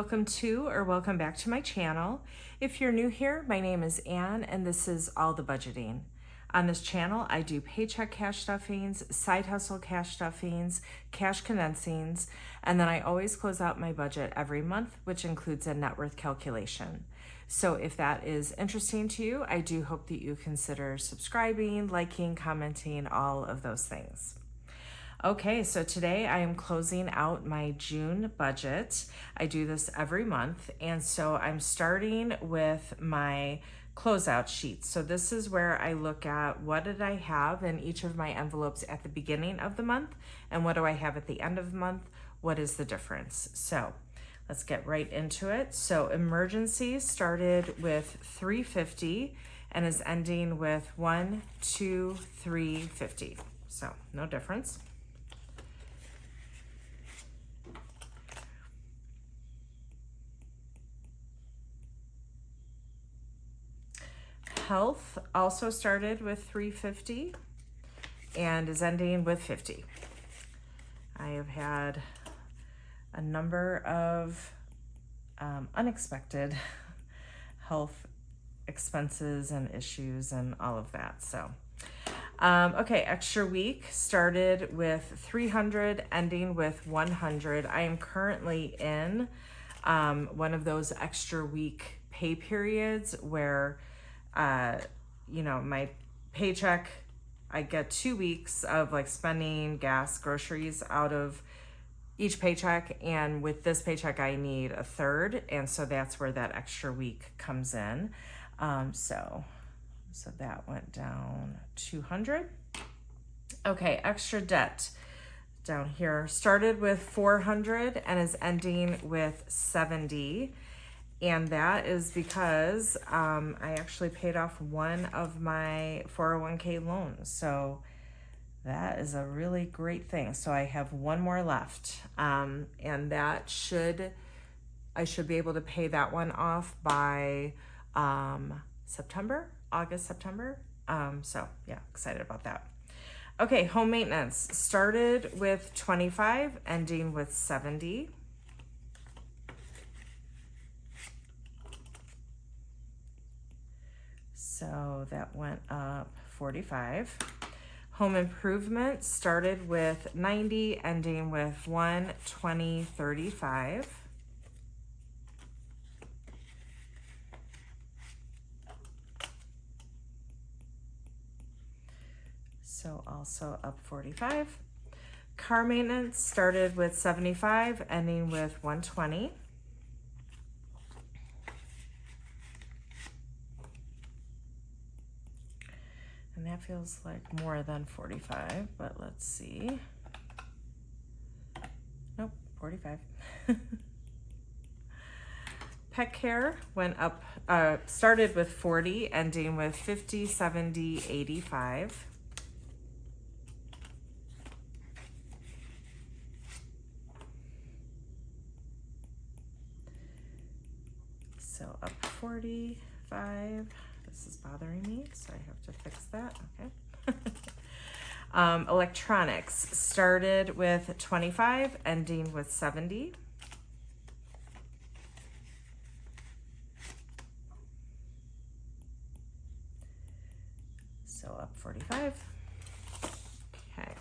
welcome to or welcome back to my channel. If you're new here, my name is Ann and this is All the Budgeting. On this channel, I do paycheck cash stuffings, side hustle cash stuffings, cash condensings, and then I always close out my budget every month, which includes a net worth calculation. So if that is interesting to you, I do hope that you consider subscribing, liking, commenting, all of those things. Okay, so today I am closing out my June budget. I do this every month, and so I'm starting with my closeout sheet. So this is where I look at what did I have in each of my envelopes at the beginning of the month, and what do I have at the end of the month? What is the difference? So let's get right into it. So emergencies started with $350 and is ending with $123.50. So no difference. Health also started with $350 and is ending with $50. I have had a number of unexpected health expenses and issues and all of that. So, okay, extra week started with $300, ending with $100. I am currently in one of those extra week pay periods where my paycheck, I get 2 weeks of like spending gas, groceries out of each paycheck. And with this paycheck, I need a third. And so that's where that extra week comes in. So that went down 200. Okay. Extra debt down here started with 400 and is ending with 70. And that is because I actually paid off one of my 401k loans. So that is a really great thing. So I have one more left. And that I should be able to pay that one off by August, September. So yeah, excited about that. Okay, home maintenance started with 25, ending with 70. So that went up 45. Home improvement started with 90, ending with 120.35. So also up 45. Car maintenance started with 75, ending with 120. And that feels like more than 45, but let's see. Nope, 45. Pet care went up, started with 40, ending with 50, 70, 85. So up 45. This is bothering me, so I have to fix that. Okay. Electronics started with 25, ending with 70. So up 45. Okay.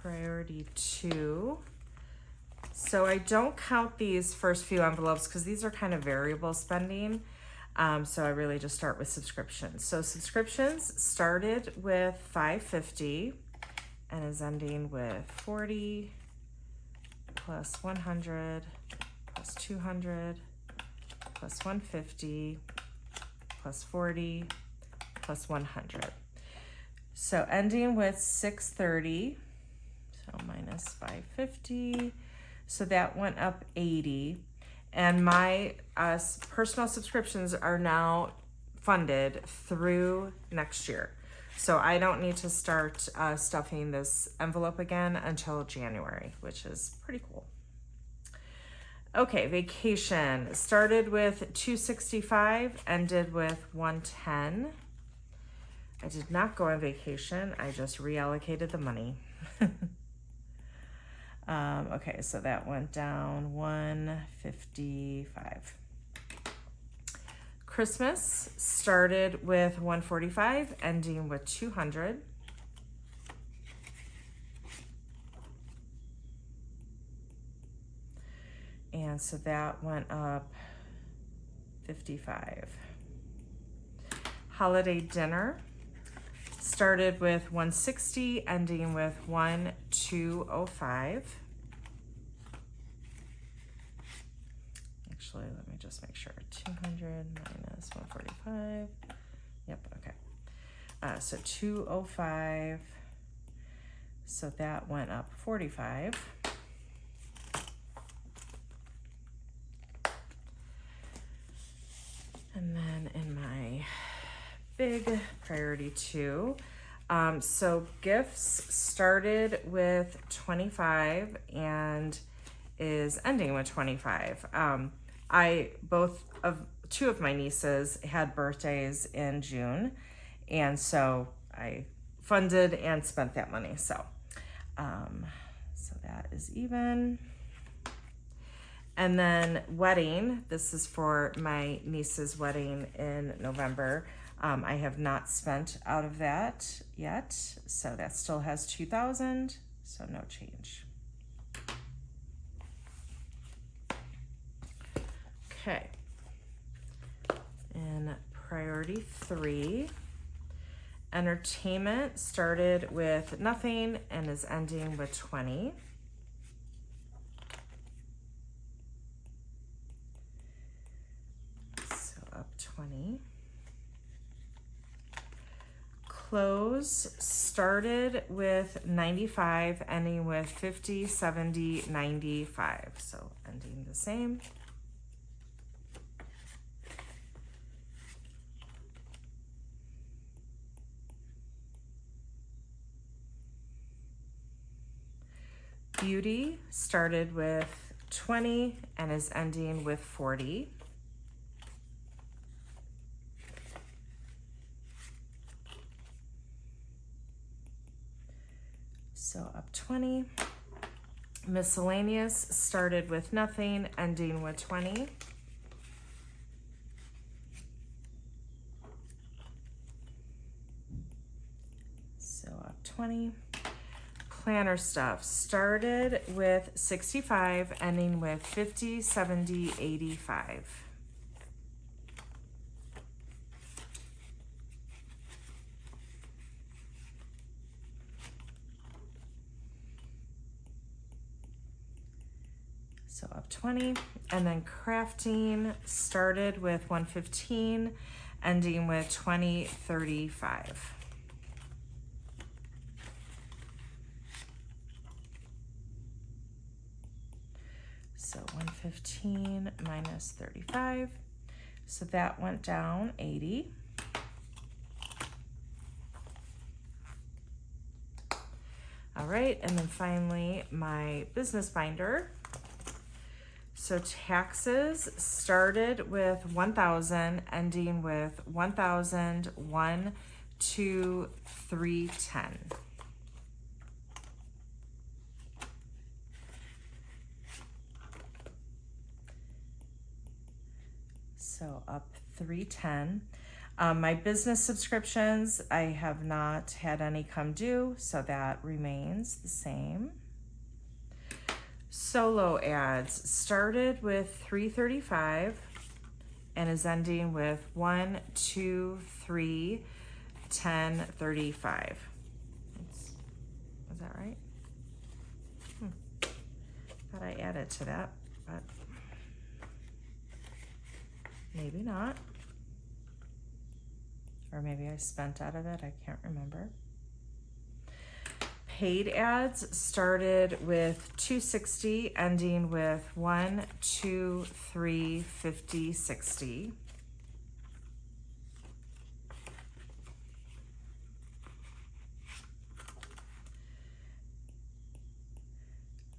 Priority 2. So I don't count these first few envelopes because these are kind of variable spending. So I really just start with subscriptions. So subscriptions started with $550 and is ending with 40 plus 100 plus 200 plus 150 plus 40 plus 100. So ending with 630. So minus 550. So that went up 80. And my personal subscriptions are now funded through next year. So I don't need to start stuffing this envelope again until January, which is pretty cool. Okay, vacation started with 265, ended with 110. I did not go on vacation. I just reallocated the money. Okay, so that went down 155. Christmas started with 145, ending with 200. And so that went up 55. Holiday dinner started with 160, ending with 1205. Actually, let me just make sure. 200 minus 145. Yep, okay. So 205. So that went up 45. And then in my big priority 2, so gifts started with 25 and is ending with 25. Two of my nieces had birthdays in June, and so I funded and spent that money. So that is even. And then wedding, this is for my niece's wedding in November. I have not spent out of that yet, so that still has 2,000, so no change. Okay. In priority 3, entertainment started with nothing and is ending with 20. So up 20. Clothes started with 95, ending with 50, 70, 95. So ending the same. Beauty started with 20 and is ending with 40. So up 20. Miscellaneous started with nothing, ending with 20. So up 20. Planner stuff started with 65, ending with 50, 70, 85. So up 20. And then crafting started with 115, ending with 2035. So 115 minus 35. So that went down 80. All right, and then finally my business binder. So taxes started with 1,000, ending with 1,000, 1, 2, 3, 10. So up 310. My business subscriptions, I have not had any come due, so that remains the same. Solo ads started with 335 and is ending with 1, 2, 3, 10, 35. Is that right? Thought I added to that, but maybe not. Or maybe I spent out of it, I can't remember. Paid ads started with 260, ending with 1, 2, 3, 50, 60.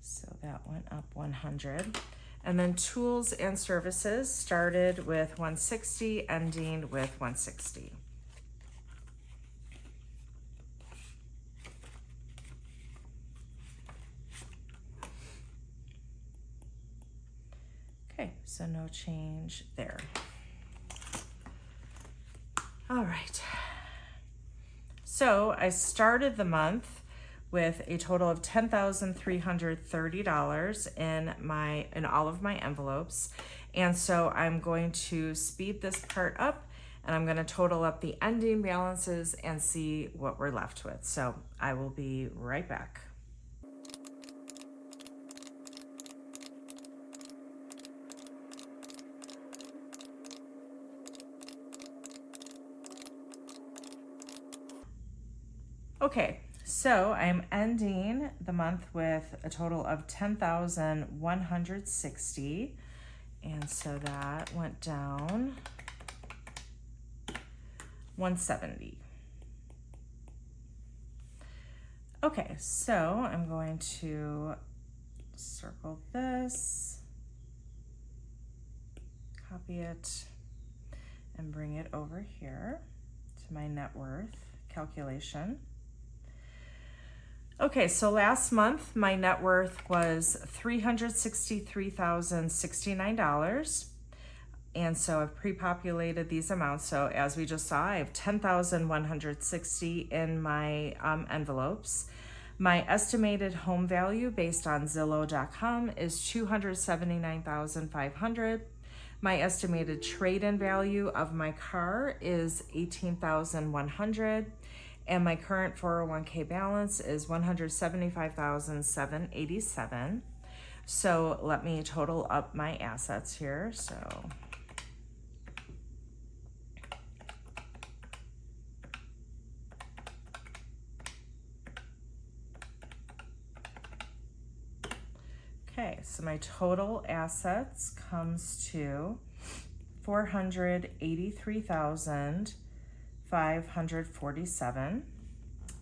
So that went up 100. And then tools and services started with 160, ending with 160. Okay, so no change there. All right. So I started the month with a total of $10,330 in all of my envelopes. And so I'm going to speed this part up, and I'm going to total up the ending balances and see what we're left with. So I will be right back. Okay, so I'm ending the month with a total of 10,160, and so that went down 170. Okay, so I'm going to circle this, copy it, and bring it over here to my net worth calculation. Okay, so last month my net worth was $363,069. And so I've pre-populated these amounts. So as we just saw, I have 10,160 in my envelopes. My estimated home value based on Zillow.com is $279,500. My estimated trade-in value of my car is $18,100. And my current 401k balance is $175,787. So let me total up my assets here. So okay, so my total assets comes to $483,547.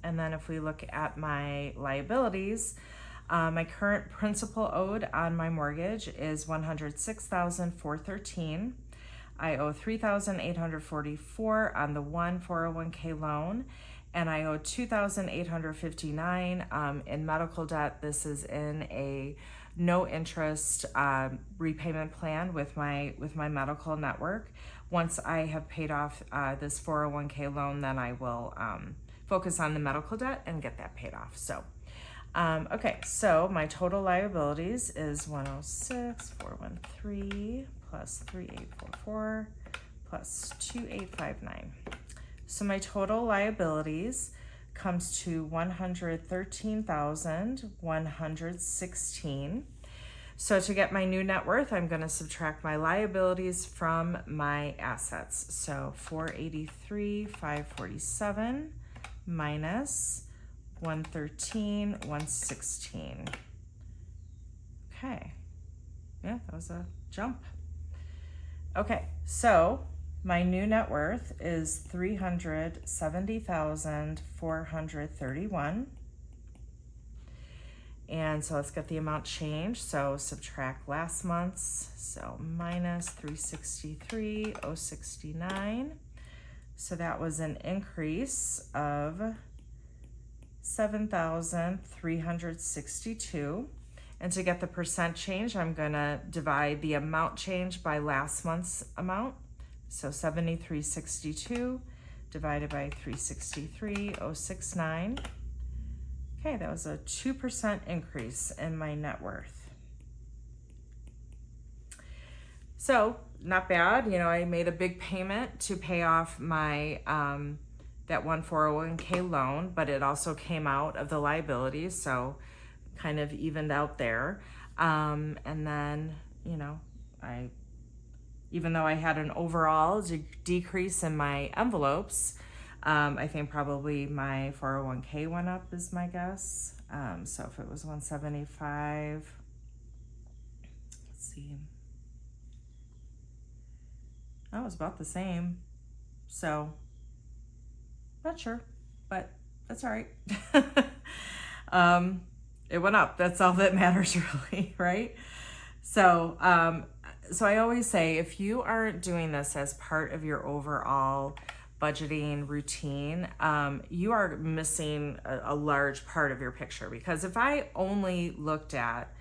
And then if we look at my liabilities, my current principal owed on my mortgage is $106,413. I owe $3,844 on the one 401k loan, and I owe $2,859 in medical debt. This is in a no interest repayment plan with my medical network. Once I have paid off this 401k loan, then I will focus on the medical debt and get that paid off. So okay, so my total liabilities is 106,413 plus 3,844 plus 2,859. So my total liabilities comes to 113,116. So to get my new net worth, I'm going to subtract my liabilities from my assets. So 483,547 minus 113,116. Okay. Yeah, that was a jump. Okay, so my new net worth is $370,431. And so let's get the amount changed. So subtract last month's, so minus 363,069. So that was an increase of 7,362. And to get the percent change, I'm gonna divide the amount change by last month's amount. So 7362 divided by 363,069. Okay, that was a 2% increase in my net worth. So not bad. You know, I made a big payment to pay off my that one 401k loan, but it also came out of the liabilities, so kind of evened out there. And then, you know, even though I had an overall decrease in my envelopes, I think probably my 401k went up is my guess. So if it was 175, let's see. That was about the same. So not sure, but that's all right. It went up. That's all that matters really, right? So I always say, if you aren't doing this as part of your overall budgeting routine, you are missing a large part of your picture. Because if I only looked at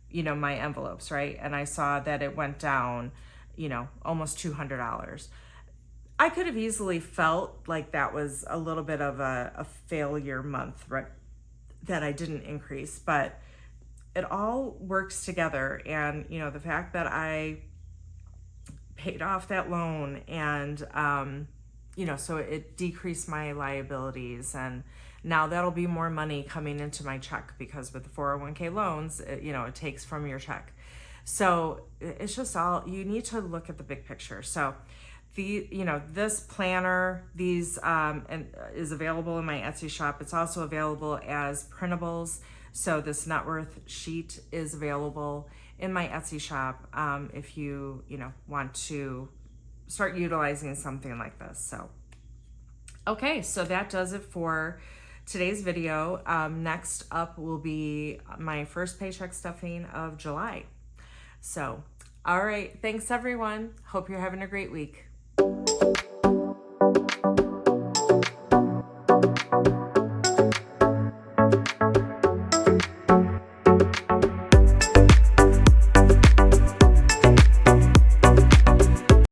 you know, my envelopes, right? And I saw that it went down, you know, almost $200. I could have easily felt like that was a little bit of a failure month, right? That I didn't increase, but it all works together. And, you know, the fact that I paid off that loan and, you know, so it decreased my liabilities, and now that'll be more money coming into my check, because with the 401k loans, you know, it takes from your check. So it's just all, you need to look at the big picture. So you know, this planner, these is available in my Etsy shop. It's also available as printables. So this net worth sheet is available in my Etsy shop if you know, want to start utilizing something like this. So, okay, so that does it for today's video. Next up will be my first paycheck stuffing of July. So, all right, thanks everyone. Hope you're having a great week.